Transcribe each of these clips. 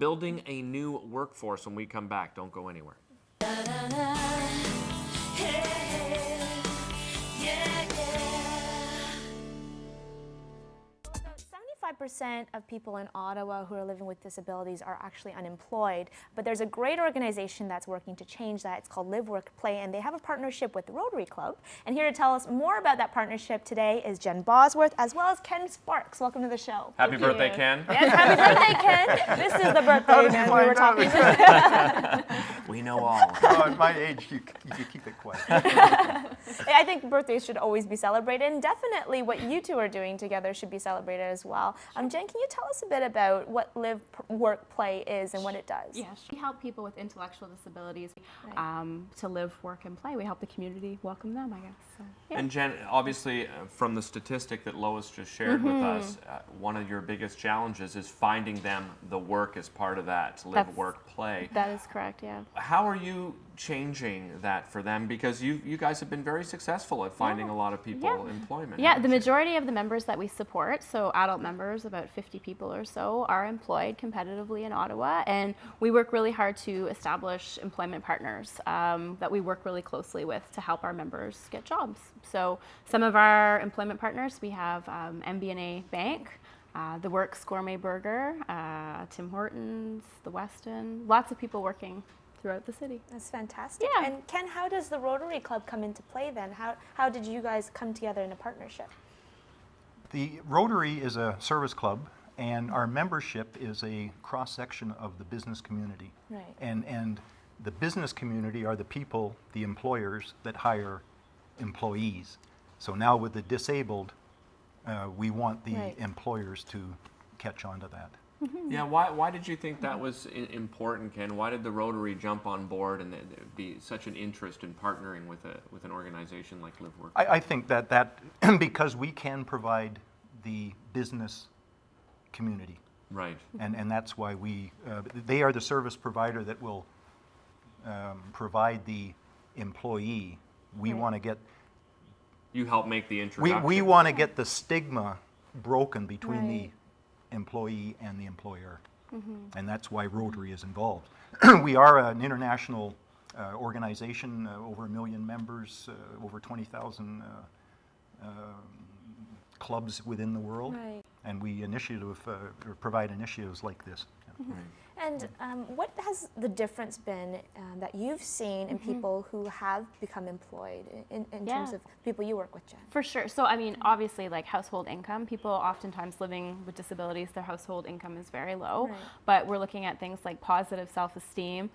building a new workforce when we come back. Don't go anywhere. 75% of people in Ottawa who are living with disabilities are actually unemployed, but there's a great organization that's working to change that. It's called LiveWorkPlay, and they have a partnership with the Rotary Club. And here to tell us more about that partnership today is Jen Bosworth, as well as Ken Sparks. Welcome to the show. Happy birthday, Ken. Yes, happy birthday, Ken. This is the birthday man we were talking about. We know all. Oh, at my age, you keep it quiet. I think birthdays should always be celebrated, and definitely what you two are doing together should be celebrated as well. Jen, can you tell us a bit about what Live Work Play is and what it does? Yeah, we help people with intellectual disabilities to live, work, and play. We help the community welcome them, I guess. So, yeah. And Jen, obviously, from the statistic that Lois just shared with us, one of your biggest challenges is finding them the work as part of that Live, Work, Play. That is correct, yeah. How are you changing that for them? Because you guys have been very successful at finding a lot of people employment. Yeah, the majority of the members that we support, so adult members, about 50 people or so, are employed competitively in Ottawa, and we work really hard to establish employment partners that we work really closely with to help our members get jobs. So some of our employment partners, we have MBNA Bank, The Works Gourmet Burger, Tim Hortons, the Westin, lots of people working throughout the city. That's fantastic. Yeah. And Ken, how does the Rotary Club come into play then? How did you guys come together in a partnership? The Rotary is a service club, and our membership is a cross-section of the business community. Right. And the business community are the people, the employers, that hire employees. So now with the disabled, we want the employers to catch on to that. Yeah, why did you think that was important, Ken? Why did the Rotary jump on board and be such an interest in partnering with an organization like Live Work? I think that because we can provide the business community. Right. And that's why they are the service provider that will provide the employee. We want to get... You help make the introduction. We want to get the stigma broken between the employee and the employer. And that's why Rotary is involved. We are an international organization, over 1 million members, over 20,000 clubs within the world. Right. And we provide initiatives like this. Right. And what has the difference been that you've seen in people who have become employed in terms of people you work with, Jen? For sure. So, I mean, obviously, like household income, people oftentimes living with disabilities, their household income is very low. Right. But we're looking at things like positive self-esteem,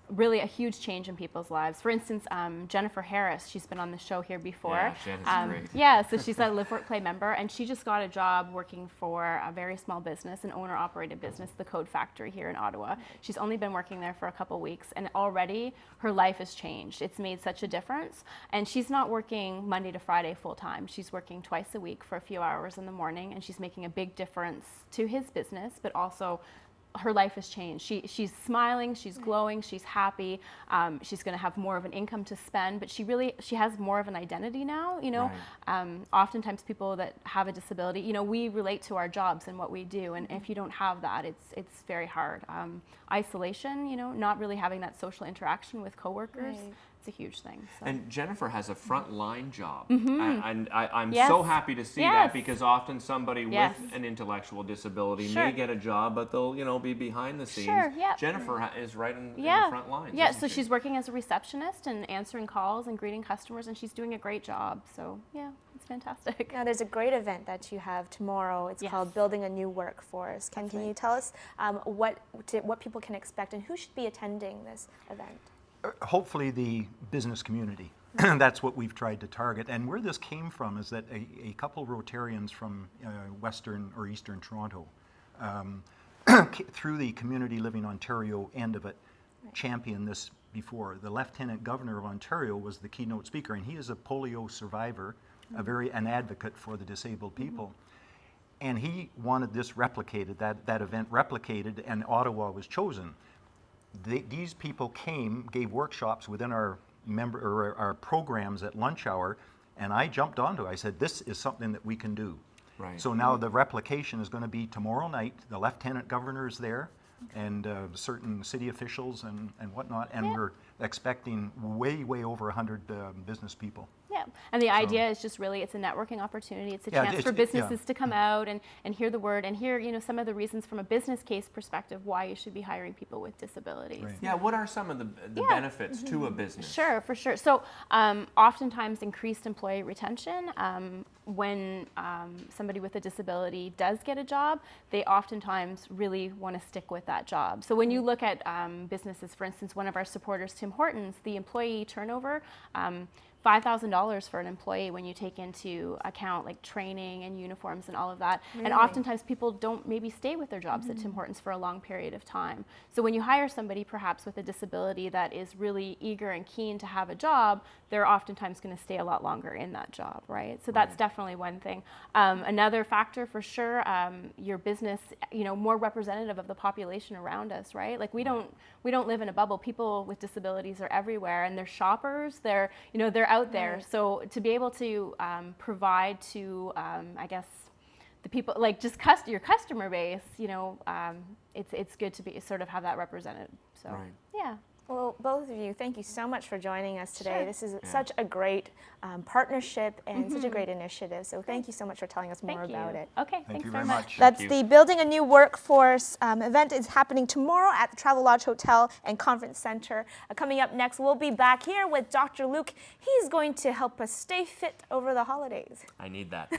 really a huge change in people's lives. For instance, Jennifer Harris, she's been on the show here before. Yeah, Jen's great. Yeah, so she's a Live Work Play member, and she just got a job working for a very small business, an owner-operated business, the Code Factory here in Ottawa. She's only been working there for a couple weeks, and already her life has changed. It's made such a difference, and she's not working Monday to Friday full-time. She's working twice a week for a few hours in the morning, and she's making a big difference to his business, but also her life has changed. She's smiling, she's glowing, she's happy. She's going to have more of an income to spend, but she has more of an identity now. You know, oftentimes people that have a disability, you know, we relate to our jobs and what we do, and if you don't have that, it's very hard. Isolation, you know, not really having that social interaction with coworkers. Right. It's a huge thing. So. And Jennifer has a frontline job, and I'm so happy to see that, because often somebody with an intellectual disability may get a job, but they'll be behind the scenes. Sure, yeah. Jennifer is right in the front lines. Yeah, so she's working as a receptionist and answering calls and greeting customers, and she's doing a great job. So yeah, it's fantastic. Now there's a great event that you have tomorrow. It's called Building a New Workforce. Ken, can you tell us what people can expect and who should be attending this event? Hopefully the business community. That's what we've tried to target. And where this came from is that a couple Rotarians from Western or Eastern Toronto, through the Community Living Ontario end of it, championed this before. The Lieutenant Governor of Ontario was the keynote speaker, and he is a polio survivor, an advocate for the disabled people. And he wanted this replicated, that event replicated, and Ottawa was chosen. These people gave workshops within our programs at lunch hour, and I jumped onto it. I said, this is something that we can do. Right. So now the replication is going to be tomorrow night. The Lieutenant Governor is there. and certain city officials and whatnot, and we're expecting way over 100 business people. Yeah, and the idea is just really, it's a networking opportunity. It's a chance for businesses to come out and hear the word and hear, some of the reasons from a business case perspective why you should be hiring people with disabilities. Right. Yeah, what are some of the benefits to a business? Sure, for sure. So oftentimes increased employee retention. When somebody with a disability does get a job, they oftentimes really want to stick with that job. So when you look at businesses, for instance, one of our supporters, Tim Hortons, the employee turnover, $5,000 for an employee when you take into account like training and uniforms and all of that. Really? And oftentimes people don't maybe stay with their jobs at Tim Hortons for a long period of time. So when you hire somebody perhaps with a disability that is really eager and keen to have a job, they're oftentimes going to stay a lot longer in that job, right? So that's definitely one thing. Another factor for sure, your business, more representative of the population around us, right? Like we don't live in a bubble. People with disabilities are everywhere, and they're shoppers. They're out there. Right. So to be able to provide to, I guess, the people, like just your customer base, it's good to be sort of have that represented. So yeah. Well, both of you, thank you so much for joining us today. Sure. This is such a great partnership and such a great initiative. So thank you so much for telling us more about it. Okay, Thank you very very much. much. That's the Building a New Workforce event is happening tomorrow at the Travel Lodge Hotel and Conference Center. Coming up next, we'll be back here with Dr. Luke. He's going to help us stay fit over the holidays. I need that.